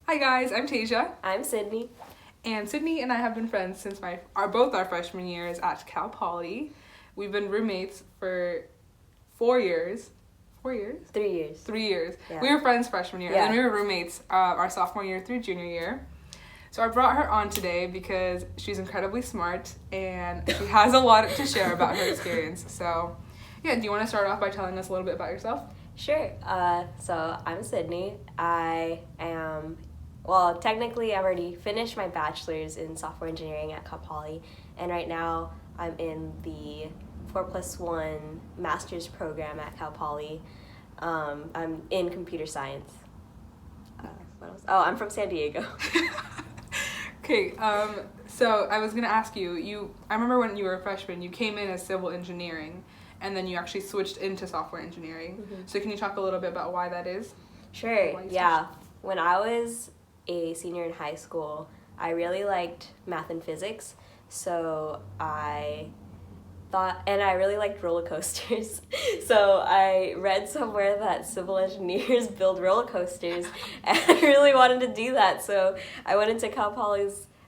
Hi guys, I'm Tasia. I'm Sydney. And Sydney and I have been friends since both our freshman years at Cal Poly. We've been roommates for 4 years. 4 years? 3 years. 3 years. Yeah. We were friends freshman year, Yeah. and then we were roommates our sophomore year through junior year. So I brought her on today because she's incredibly smart and she has a lot to share about her experience. So, yeah, do you want to start off by telling us a little bit about yourself? Sure. So I'm Sydney. Technically I've already finished my bachelor's in software engineering at Cal Poly, and right now I'm in the 4+1 master's program at Cal Poly. I'm in computer science. What else? Oh, I'm from San Diego. Okay, so I was going to ask you, I remember when you were a freshman, you came in as civil engineering, and then you actually switched into software engineering. Mm-hmm. So can you talk a little bit about why that is? Sure, yeah. When I was a senior in high school, I really liked math and physics, so I really liked roller coasters. So I read somewhere that civil engineers build roller coasters, and I really wanted to do that. So I went into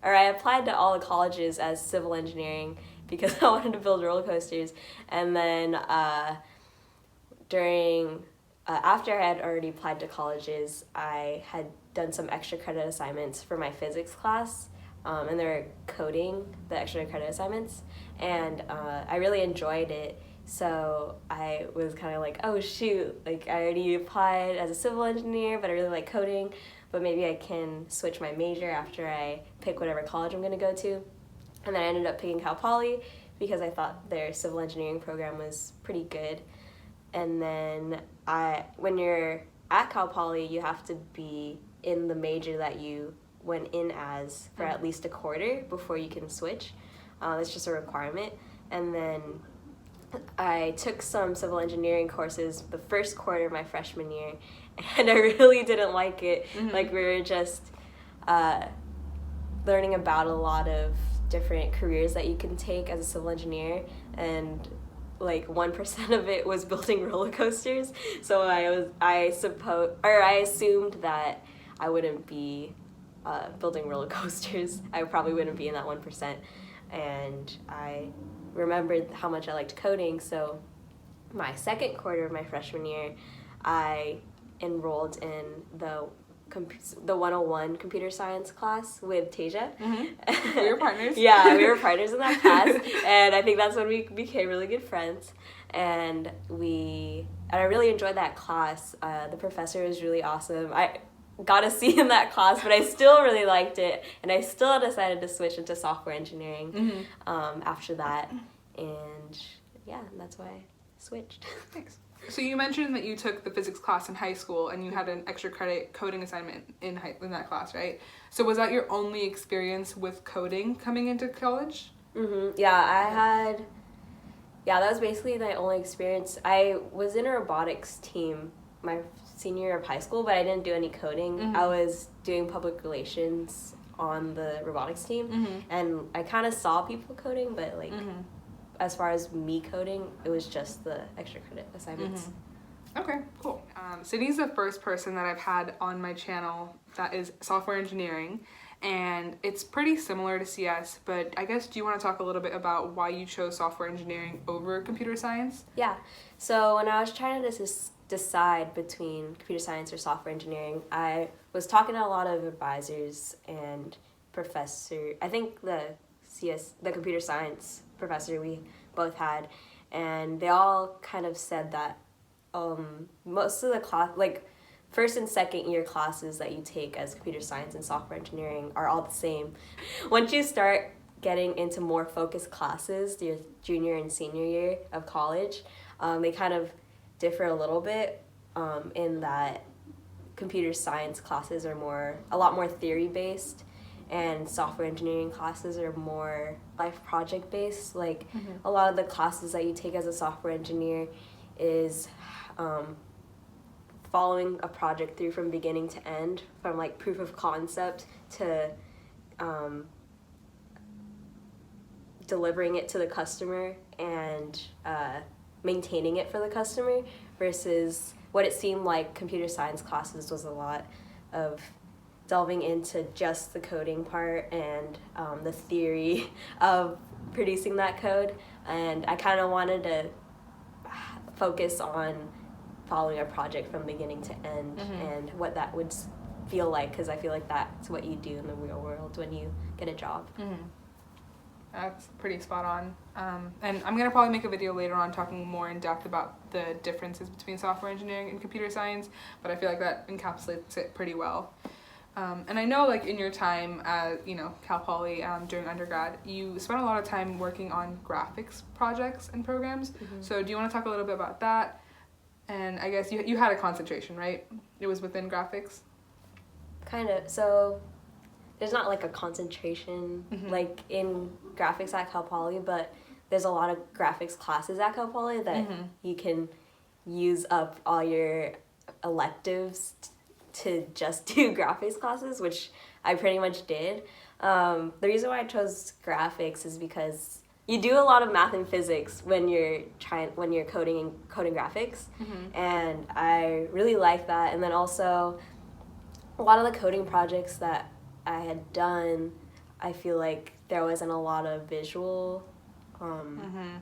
I applied to all the colleges as civil engineering because I wanted to build roller coasters. And then after I had already applied to colleges, I had done some extra credit assignments for my physics class. And they're coding, the extra credit assignments, and I really enjoyed it. So I was kind of like, oh shoot, like I already applied as a civil engineer, but I really like coding, but maybe I can switch my major after I pick whatever college I'm going to go to. And then I ended up picking Cal Poly because I thought their civil engineering program was pretty good. And then when you're at Cal Poly, you have to be in the major that you went in as for at least a quarter before you can switch. It's just a requirement. And then I took some civil engineering courses the first quarter of my freshman year, and I really didn't like it. Mm-hmm. Like, we were just learning about a lot of different careers that you can take as a civil engineer, and like 1% of it was building roller coasters. So I assumed that I wouldn't be building roller coasters. I probably wouldn't be in that 1%. And I remembered how much I liked coding, so my second quarter of my freshman year, I enrolled in the 101 computer science class with Tasia. Mm-hmm. We were partners. Yeah, we were partners in that class, and I think that's when we became really good friends. And I really enjoyed that class. The professor was really awesome. I got a C in that class, but I still really liked it, and I still decided to switch into software engineering after that, and yeah, that's why I switched. Thanks. So you mentioned that you took the physics class in high school, and you had an extra credit coding assignment in that class, right? So was that your only experience with coding coming into college? Mm-hmm. Yeah, that was basically my only experience. I was in a robotics team my senior year of high school, but I didn't do any coding. Mm-hmm. I was doing public relations on the robotics team, and I kind of saw people coding, but like as far as me coding, it was just the extra credit assignments. Okay, cool. Sydney's the first person that I've had on my channel that is software engineering, and it's pretty similar to CS, but I guess, do you want to talk a little bit about why you chose software engineering over computer science? Yeah, so when I was trying to decide between computer science or software engineering, I was talking to a lot of advisors and I think the computer science professor we both had, and they all kind of said that most of the class, like first and second year classes that you take as computer science and software engineering are all the same. Once you start getting into more focused classes, your junior and senior year of college, they kind of differ a little bit in that computer science classes are a lot more theory based, and software engineering classes are more life project based. Like a lot of the classes that you take as a software engineer is following a project through from beginning to end, from like proof of concept to delivering it to the customer and maintaining it for the customer, versus what it seemed like computer science classes was a lot of delving into just the coding part and the theory of producing that code. And I kind of wanted to focus on following a project from beginning to end and what that would feel like, because I feel like that's what you do in the real world when you get a job. That's pretty spot on. And I'm going to probably make a video later on talking more in depth about the differences between software engineering and computer science, but I feel like that encapsulates it pretty well. And I know, like, in your time at, Cal Poly during undergrad, you spent a lot of time working on graphics projects and programs. So do you want to talk a little bit about that? And I guess you had a concentration, right? It was within graphics? Kind of. So there's not like a concentration like in graphics at Cal Poly, but there's a lot of graphics classes at Cal Poly that you can use up all your electives to just do graphics classes, which I pretty much did. The reason why I chose graphics is because you do a lot of math and physics when you're coding graphics, and I really like that. And then also a lot of the coding projects that I had done, I feel like there wasn't a lot of visual, what am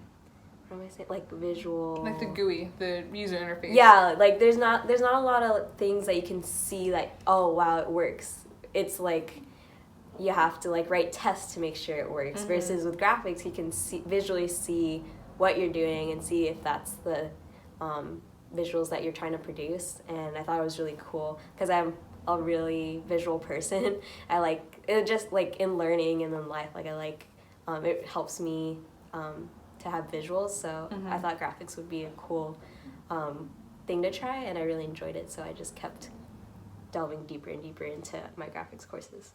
I saying? Like visual, like the GUI, the user interface. Yeah, like there's not a lot of things that you can see like, oh wow, it works. It's like you have to like write tests to make sure it works. Versus with graphics, you can visually see what you're doing and see if that's the visuals that you're trying to produce. And I thought it was really cool because I'm a really visual person. I like it, just like in learning and in life, like I like it helps me to have visuals, so I thought graphics would be a cool thing to try, and I really enjoyed it, so I just kept delving deeper and deeper into my graphics courses.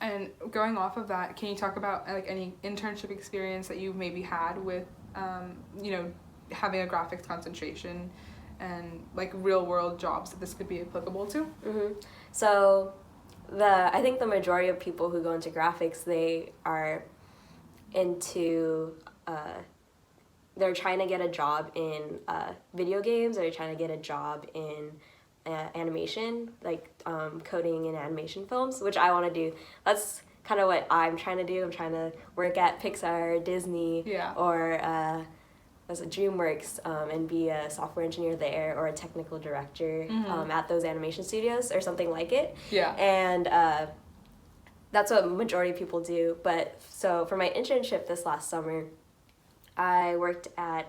And going off of that, can you talk about like any internship experience that you've maybe had with having a graphics concentration and like real world jobs that this could be applicable to? So I think the majority of people who go into graphics, they are into they're trying to get a job in video games, or they're trying to get a job in animation, like coding in animation films, which I want to do. That's kind of what I'm trying to do. I'm trying to work at Pixar, Disney, or DreamWorks, and be a software engineer there, or a technical director at those animation studios or something like it. And that's what majority of people do. But so for my internship this last summer, I worked at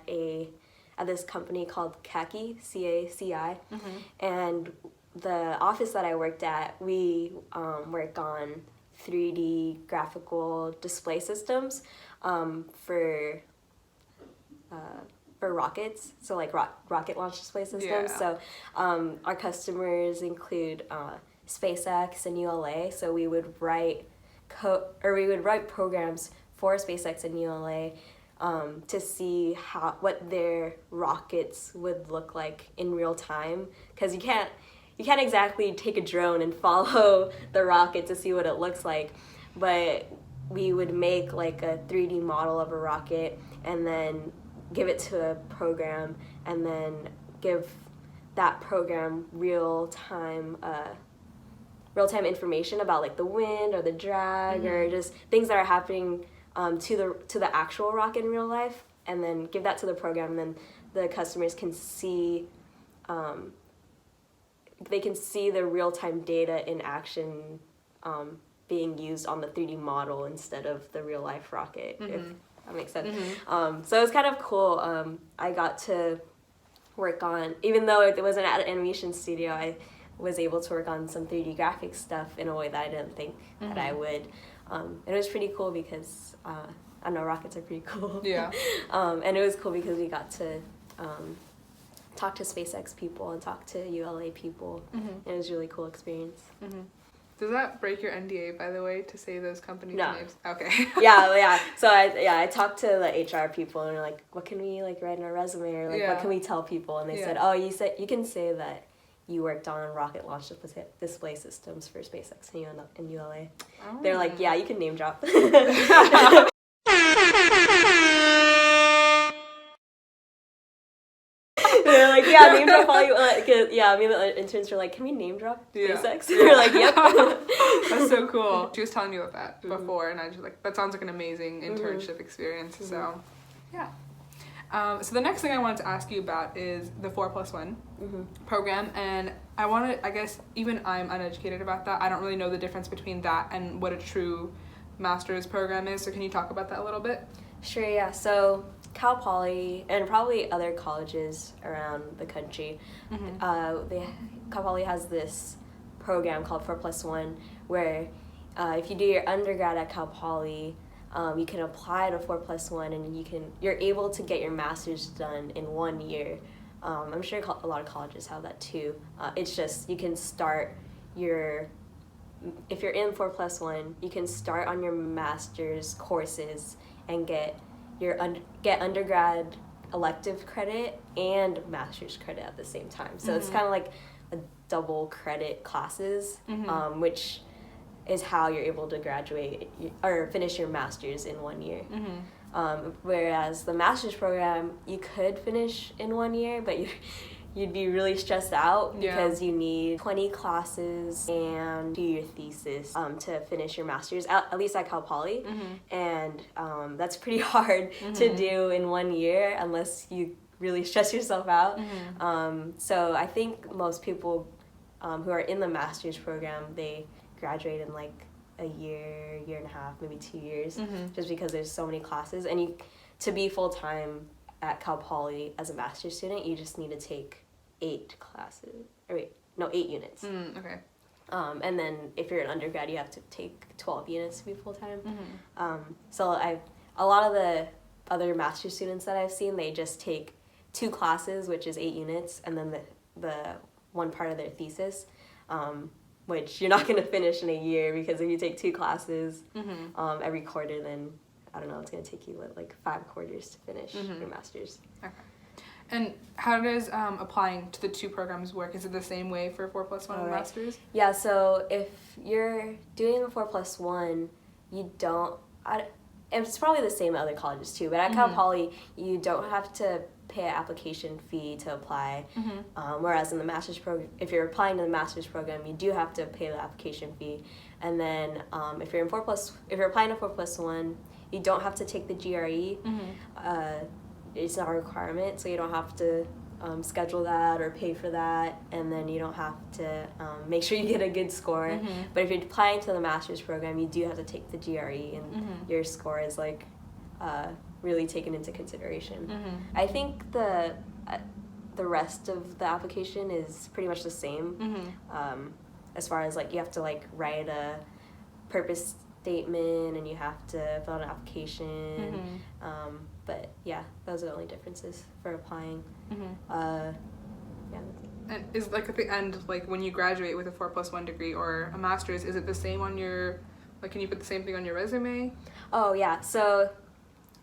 this company called CACI, CACI, and the office that I worked at, we work on 3D graphical display systems for rockets, so like rocket launch display systems. So our customers include SpaceX and ULA, so we would write programs for SpaceX and ULA to see what their rockets would look like in real time, because you can't exactly take a drone and follow the rocket to see what it looks like, but we would make like a 3D model of a rocket and then give it to a program, and then give that program real-time information about like the wind or the drag or just things that are happening to the actual rocket in real life, and then give that to the program, and then the customers can see the real-time data in action being used on the 3D model instead of the real-life rocket, if that makes sense. So it was kind of cool. I got to work on, even though it wasn't at an animation studio, I was able to work on some 3D graphics stuff in a way that I didn't think that I would. It was pretty cool because, I know, rockets are pretty cool. And it was cool because we got to talk to SpaceX people and talk to ULA people. It was a really cool experience. Does that break your NDA, by the way, to say those companies' names? Okay. So I talked to the HR people, and they're like, what can we like write in our resume, or like what can we tell people? And they said, oh, you can say that you worked on rocket launch display systems for SpaceX and ULA. They're like, yeah, you can name drop. They're like, yeah, name Cal Poly, yeah, I mean, the interns were like, can we name drop SpaceX? Yeah. We're like, yep. That's so cool. She was telling me about that before, and I was like, that sounds like an amazing internship experience. So, yeah. So the next thing I wanted to ask you about is the 4+1 program, and I wanted, I guess, even I'm uneducated about that. I don't really know the difference between that and what a true master's program is. So can you talk about that a little bit? Sure, yeah. So Cal Poly and probably other colleges around the country, Cal Poly has this program called 4+1 where if you do your undergrad at Cal Poly, you can apply to 4+1 and you're able to get your master's done in 1 year. I'm sure a lot of colleges have that too. It's just you can start if you're in 4+1, you can start on your master's courses and get undergrad elective credit and master's credit at the same time. So it's kind of like a double credit classes, which is how you're able to graduate or finish your master's in 1 year. Whereas the master's program, you could finish in 1 year, but you'd be really stressed out because you need 20 classes and do your thesis to finish your master's, at least at Cal Poly. And that's pretty hard to do in 1 year unless you really stress yourself out. So I think most people who are in the master's program, they graduate in like a year and a half, maybe 2 years, just because there's so many classes. And to be full-time at Cal Poly as a master's student, you just need to take 8 units. Okay. And then if you're an undergrad, you have to take 12 units to be full-time. So a lot of the other master's students that I've seen, they just take 2 classes, which is 8 units, and then the one part of their thesis, which you're not going to finish in a year, because if you take 2 classes every quarter, then I don't know, it's going to take you like 5 quarters to finish your master's. Okay. And how does applying to the 2 programs work? Is it the same way for 4+1 and master's? Yeah, so if you're doing a 4+1, you don't, it's probably the same at other colleges too, but at Cal Poly, you don't have to pay an application fee to apply, whereas in the master's program, if you're applying to the master's program, you do have to pay the application fee. And then if you're applying to 4+1, you don't have to take the GRE. It's not a requirement, so you don't have to schedule that or pay for that, and then you don't have to make sure you get a good score. But if you're applying to the master's program, you do have to take the GRE, and your score is like really taken into consideration. I think the rest of the application is pretty much the same, as far as like you have to like write a purpose statement and you have to fill out an application. But yeah, those are the only differences for applying. Yeah. And is like at the end, like when you graduate with a 4+1 degree or a master's, is it the same on your, like can you put the same thing on your resume? Oh yeah, so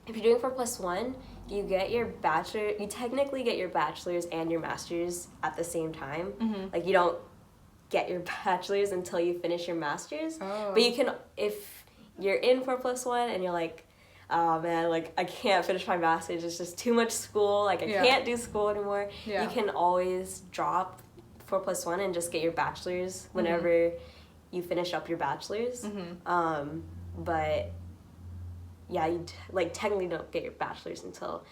if you're doing 4+1, you get your bachelor, you technically get your bachelor's and your master's at the same time. Like you don't get your bachelor's until you finish your master's. But you can, if you're in 4+1 and you're like, oh man, like I can't finish my master's, it's just too much school, like I can't do school anymore. You can always drop 4+1 and just get your bachelor's whenever you finish up your bachelor's. But yeah, you like technically don't get your bachelor's until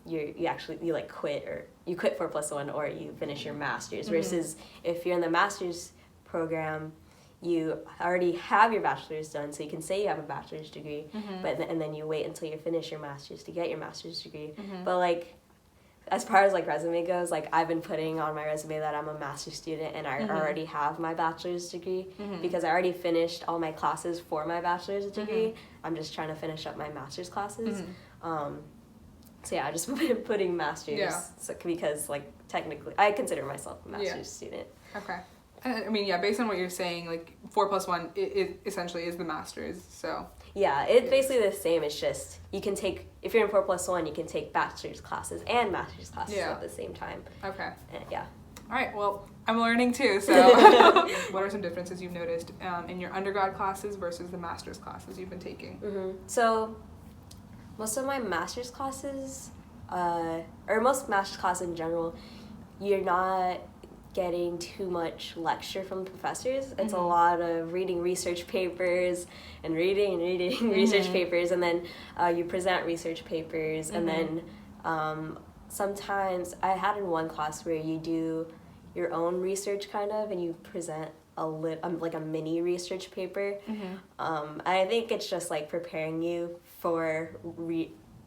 you quit 4+1 or you finish your master's. Versus if you're in the master's program, you already have your bachelor's done, so you can say you have a bachelor's degree, and then you wait until you finish your master's to get your master's degree. But like, as far as like resume goes, like I've been putting on my resume that I'm a master's student and I already have my bachelor's degree because I already finished all my classes for my bachelor's degree. I'm just trying to finish up my master's classes. So yeah, I just been putting master's because like technically I consider myself a master's student. Okay. I mean, yeah, based on what you're saying, like 4+1, it essentially is the master's, so. Yeah, it's basically the same. It's just you can take, if you're in 4+1, you can take bachelor's classes and master's classes at the same time. Okay. Yeah. All right, well, I'm learning too, so. What are some differences you've noticed in your undergrad classes versus the master's classes you've been taking? So, most of my master's classes, or most master's classes in general, you're not getting too much lecture from the professors. It's a lot of reading research papers and reading research papers, and then you present research papers, and then sometimes I had in one class where you do your own research kind of, and you present like a mini research paper. I think it's just like preparing you for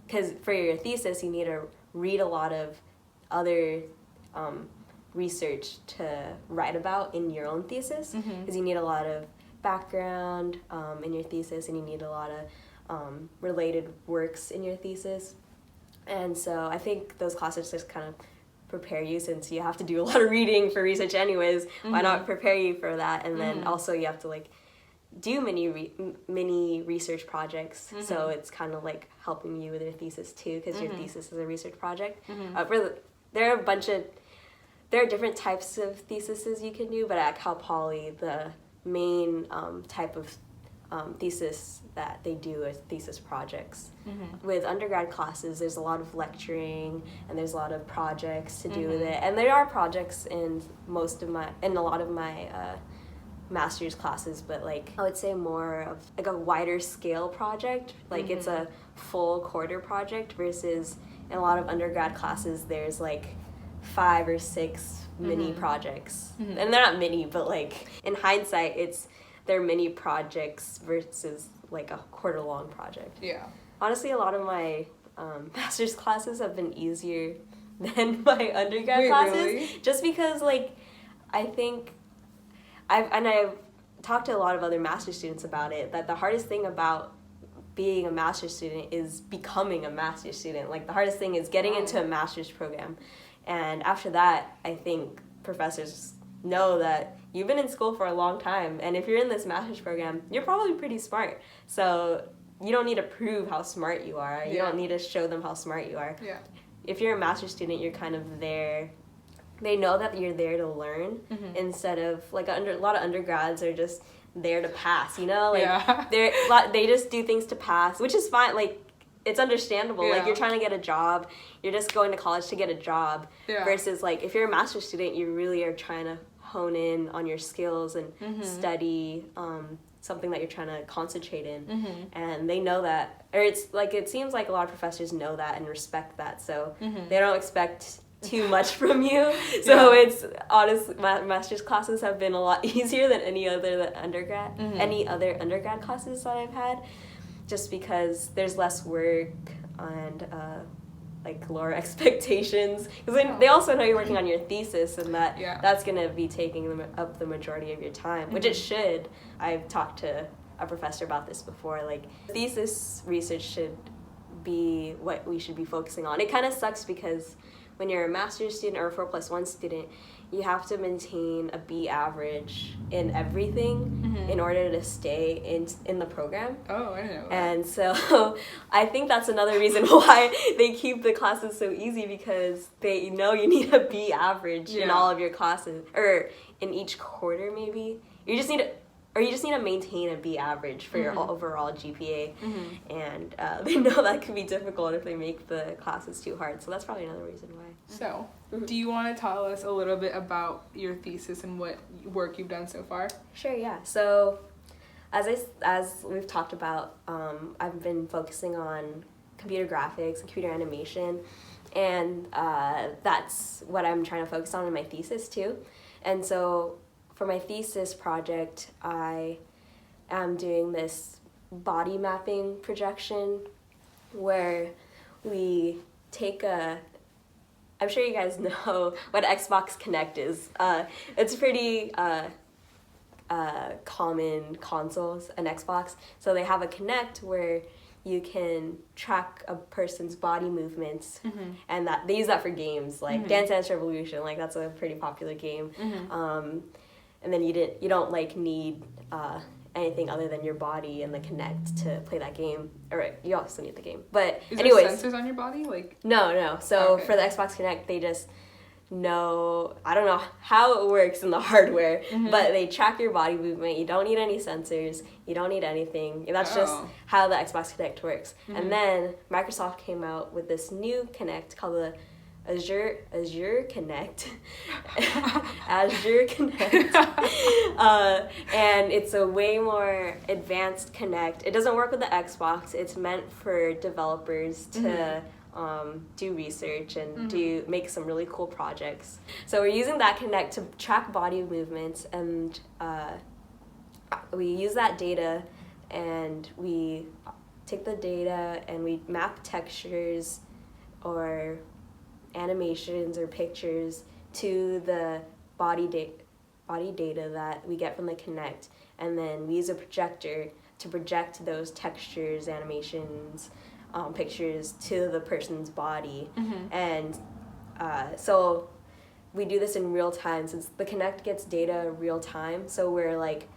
because for your thesis you need to read a lot of other research to write about in your own thesis, because you need a lot of background in your thesis, and you need a lot of related works in your thesis. And so I think those classes just kind of prepare you, since you have to do a lot of reading for research anyways. Why not prepare you for that? And then also you have to like do mini research projects, so it's kind of like helping you with your thesis too, because your thesis is a research project. There are different types of theses you can do, but at Cal Poly the main type of thesis that they do is thesis projects. With undergrad classes, there's a lot of lecturing and there's a lot of projects to do with it, and there are projects in a lot of my master's classes, but like I would say more of like a wider scale project, like it's a full quarter project, versus in a lot of undergrad classes there's like 5 or 6 mini projects, and they're not mini, but like in hindsight they're mini projects versus like a quarter long project. Yeah. Honestly, a lot of my master's classes have been easier than my undergrad classes. Really? Just because like I think I've talked to a lot of other master's students about it, that the hardest thing about being a master's student is becoming a master's student. Like the hardest thing is getting into a master's program. And after that, I think professors know that you've been in school for a long time, and if you're in this master's program, you're probably pretty smart. So you don't need to prove how smart you are. You don't need to show them how smart you are. Yeah. If you're a master's student, you're kind of there. They know that you're there to learn, instead of like a lot of undergrads are just there to pass, you know? Like they just do things to pass, which is fine. Like it's understandable. Like you're trying to get a job, you're just going to college to get a job, versus like if you're a master's student, you really are trying to hone in on your skills and study something that you're trying to concentrate in, and they know that, or it's like it seems like a lot of professors know that and respect that, so they don't expect too much from you. So it's honestly, my master's classes have been a lot easier than any other undergrad classes that I've had, just because there's less work and like lower expectations, because they also know you're working on your thesis, and that's going to be taking up the majority of your time, which it should. I've talked to a professor about this before, like thesis research should be what we should be focusing on. It kind of sucks because when you're a master's student or a 4+1 student, you have to maintain a B average in everything in order to stay in the program. Oh, I didn't know that. And so I think that's another reason why they keep the classes so easy, because they know you need a B average in all of your classes, or in each quarter maybe. You just need to maintain a B average for your overall GPA, and they know that can be difficult if they make the classes too hard. So that's probably another reason why. So, do you want to tell us a little bit about your thesis and what work you've done so far? Sure, yeah. So, as we've talked about, I've been focusing on computer graphics and computer animation, and that's what I'm trying to focus on in my thesis too. And so, for my thesis project, I am doing this body mapping projection where we take I'm sure you guys know what Xbox Kinect is. It's pretty common consoles, an Xbox. So they have a Kinect where you can track a person's body movements, and that they use that for games like Dance Dance Revolution. Like that's a pretty popular game. And then you don't like need anything other than your body and the Kinect to play that game. Or you also need the game. But Is anyways, there sensors on your body? Like no. So for the Xbox Kinect, they just know, I don't know how it works in the hardware, but they track your body movement. You don't need any sensors. You don't need anything. That's just how the Xbox Kinect works. And then Microsoft came out with this new Kinect called the Kinect. Azure Kinect. And it's a way more advanced Kinect. It doesn't work with the Xbox. It's meant for developers to do research and make some really cool projects. So we're using that Kinect to track body movements, and we use that data, and we take the data and we map textures or animations or pictures to the body data that we get from the Kinect, and then we use a projector to project those textures, animations, pictures to the person's body. And so we do this in real time, since the Kinect gets data real time. So we're like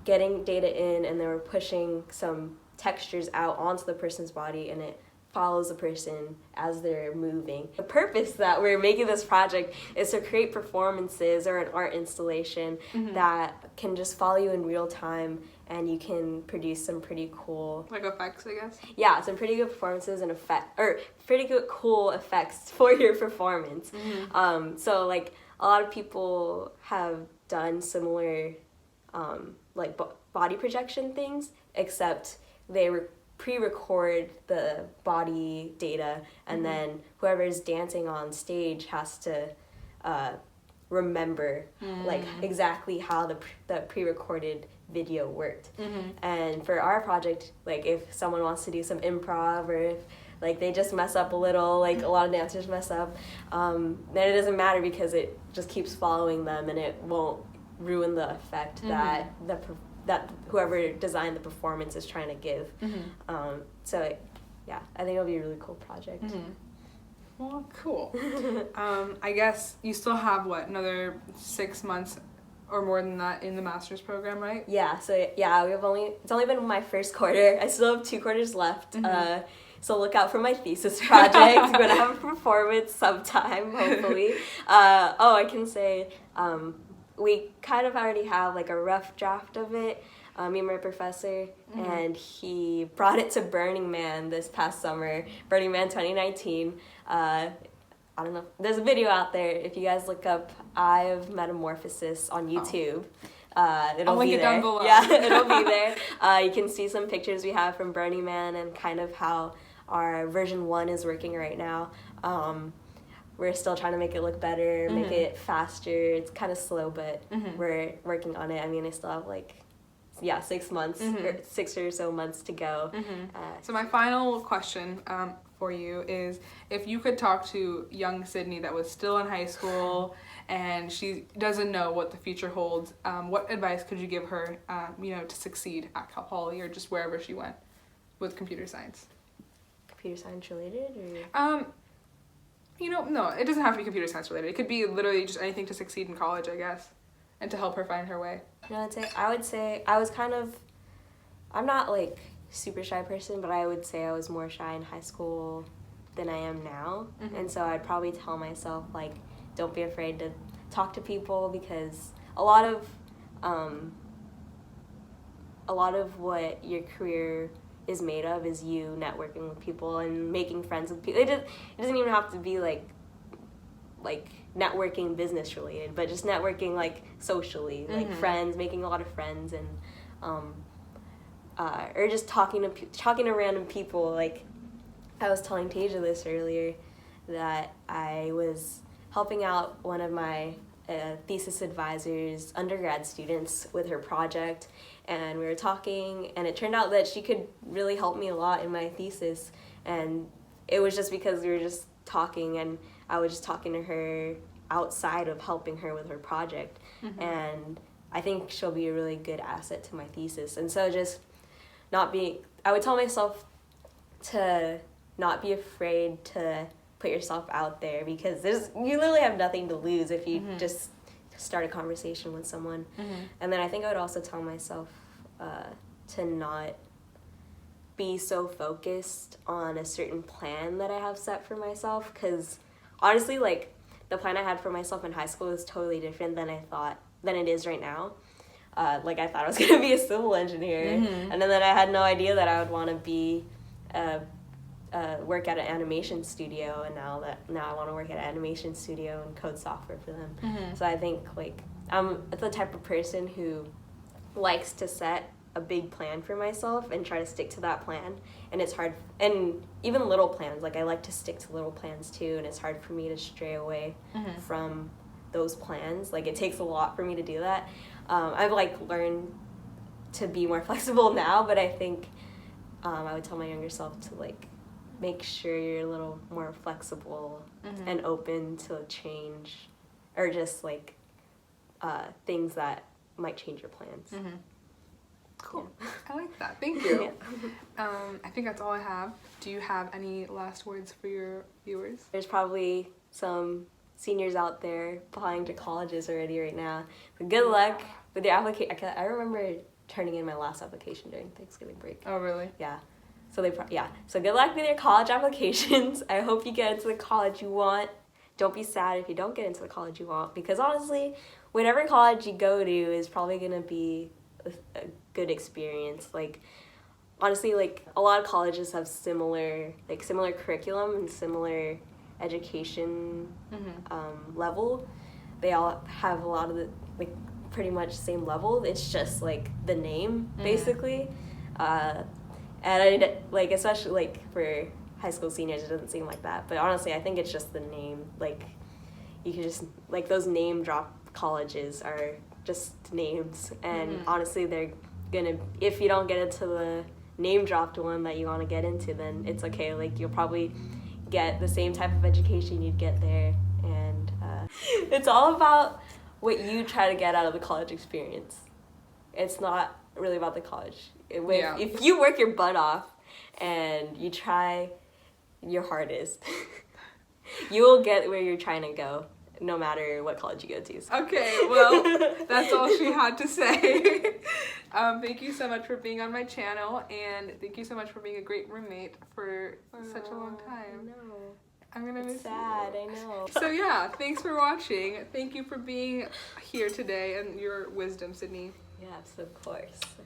getting data in, and then we're pushing some textures out onto the person's body, and it follows the person as they're moving. The purpose that we're making this project is to create performances or an art installation that can just follow you in real time, and you can produce some pretty cool, like, effects, I guess. Yeah, some pretty good performances and pretty good cool effects for your performance. So like a lot of people have done similar like body projection things, except they pre-record the body data, and then whoever's dancing on stage has to remember like exactly how the pre-recorded video worked. And for our project, like if someone wants to do some improv, or if like they just mess up a little, like a lot of dancers mess up, then it doesn't matter, because it just keeps following them, and it won't ruin the effect that whoever designed the performance is trying to give. So yeah, I think it'll be a really cool project. Well, cool. I guess you still have another 6 months or more than that in the master's program, right? Yeah, so yeah, it's only been my first quarter. I still have 2 quarters left. So look out for my thesis project. I'm going to have a performance sometime, hopefully. I can say we kind of already have like a rough draft of it, me and my professor, and he brought it to Burning Man this past summer, Burning Man 2019. I don't know, there's a video out there. If you guys look up Eye of Metamorphosis on YouTube, it'll be there. Down below. Yeah, it'll be there. You can see some pictures we have from Burning Man and kind of how our version 1 is working right now. We're still trying to make it look better, make it faster. It's kind of slow, but we're working on it. I mean, I still have 6 months, or 6 or so months to go. So my final question for you is, if you could talk to young Sydney that was still in high school and she doesn't know what the future holds, what advice could you give her, to succeed at Cal Poly or just wherever she went with computer science? Computer science related, or? No, it doesn't have to be computer science related. It could be literally just anything to succeed in college, I guess, and to help her find her way. I would say I was I'm not like super shy person, but I would say I was more shy in high school than I am now. And so I'd probably tell myself, don't be afraid to talk to people, because a lot of what your career is made of is you networking with people and making friends with people. It doesn't even have to be like networking business related, but just networking socially, friends, making a lot of friends, and or just talking to random people. I was telling Tasia this earlier, that I was helping out one of my thesis advisor's undergrad students with her project, and we were talking, and it turned out that she could really help me a lot in my thesis, and it was just because we were just talking, and I was just talking to her outside of helping her with her project, and I think she'll be a really good asset to my thesis. And so I would tell myself to not be afraid to put yourself out there, because you literally have nothing to lose if you just start a conversation with someone. And then I think I would also tell myself to not be so focused on a certain plan that I have set for myself, because honestly, the plan I had for myself in high school is totally different than it is right now. I thought I was going to be a civil engineer, and then I had no idea that I would want to be a work at an animation studio, and now I want to work at an animation studio and code software for them. So I think like I'm the type of person who likes to set a big plan for myself and try to stick to that plan, and it's hard, and even little plans, like I like to stick to little plans too, and it's hard for me to stray away from those plans. Like it takes a lot for me to do that. I've like learned to be more flexible now, but I think I would tell my younger self to like make sure you're a little more flexible and open to change, or just like things that might change your plans. Cool. I like that. Thank you. I think that's all I have. Do you have any last words for your viewers? There's probably some seniors out there applying to colleges already right now. But good luck with your application. I remember turning in my last application during Thanksgiving break. Oh, really? Yeah. So So good luck with your college applications. I hope you get into the college you want. Don't be sad if you don't get into the college you want, because honestly, whatever college you go to is probably gonna be a good experience. Like honestly, like a lot of colleges have similar curriculum and similar education level. They all have a lot of the like pretty much same level. It's just like the name basically. And I like, especially like for high school seniors, it doesn't seem like that, but honestly I think it's just the name. Like you can just like those name drop colleges are just names, and honestly they're gonna, if you don't get into the name dropped one that you want to get into, then it's okay. Like you'll probably get the same type of education you'd get there, and it's all about what you try to get out of the college experience. It's not really about the college. If you work your butt off and you try your hardest, you will get where you're trying to go, no matter what college you go to. Okay, well, that's all she had to say. Thank you so much for being on my channel, and thank you so much for being a great roommate for such a long time. I know. I'm gonna miss sad, you. I know. So yeah, thanks for watching. Thank you for being here today and your wisdom, Sydney. Yes, of course.